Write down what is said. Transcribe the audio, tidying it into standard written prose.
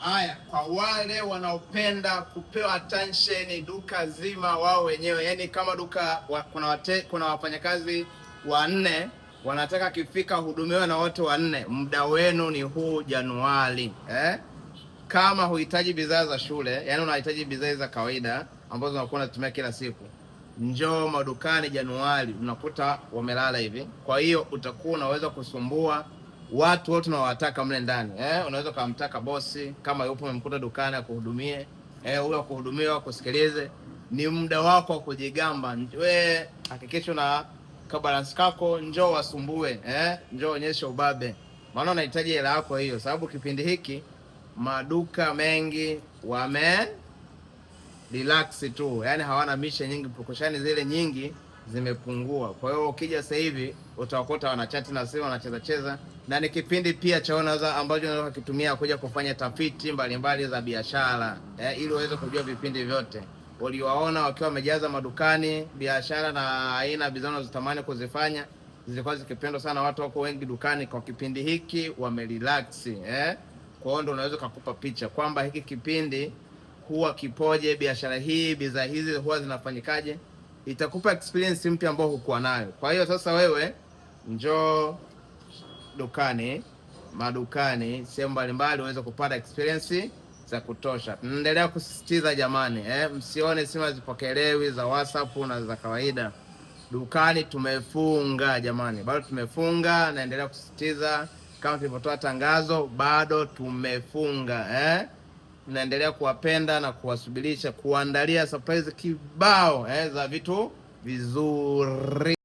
Haya, kwa wale wanaopenda kupewa attention duka zima wao wenyewe, yani kama duka kuna wafanyakazi 4 wanataka kifika hudumiwa na wote 4, muda wenu ni huu Januari. Kama huhitaji bidhaa za shule, yani unahitaji bidhaa za kawaida ambazo unakuwa unatumia kila siku, njoo madukani Januari, unakuta wamelala hivi. Kwa hiyo utakuwa unaweza kusumbua watu wote unawataka mle ndani. Unaweza kumtaka bosi kama yupo umemkuta dukani akuhudumie, huyo akuhudumiwa kusikilize. Ni muda wako wa kujigamba. Wewe hakikisha na kabalance kako, njoo wasumbue, njoo onyesha ubabe. Maana unahitaji hela yako hiyo, sababu kipindi hiki maduka mengi wame relax tu, yani hawana mishe nyingi, pukushani zile nyingi zimepungua. Kwa hiyo ukija sasa hivi utawakuta wanachati na simu, wanacheza cheza, na ni kipindi pia cha unaweza ambacho unaweza kukitumia kuja kufanya tafiti mbalimbali za biashara, ili uweze kujua vipindi vyote uliwaona wakiwa wamejaza madukani. Biashara na aina bidhaa unazotamani kuzifanya zilikuwa zikipendwa sana, watu wako wengi dukani. Kwa kipindi hiki wamerelax, kwa hiyo ndio unaweza kukupa picha kwamba hiki kipindi huwa kipoje, biashara hii, bidhaa hizi huwa zinafanyikaje. Itakupa experience mpya ambayo hukuwa nayo. Kwa hiyo sasa wewe njoo dukani, madukani, sehemu mbalimbali uweze kupata experience za kutosha. Tunaendelea kusisitiza jamani, msione simu zipokelewi za WhatsApp na za kawaida. Dukani tumefunga jamani, bado tumefunga. Naendelea kusisitiza kama tulivyotoa tangazo, bado tumefunga. Tunaendelea kuwapenda na kuwasubirisha, kuandalia surprise kibao za vitu vizuri.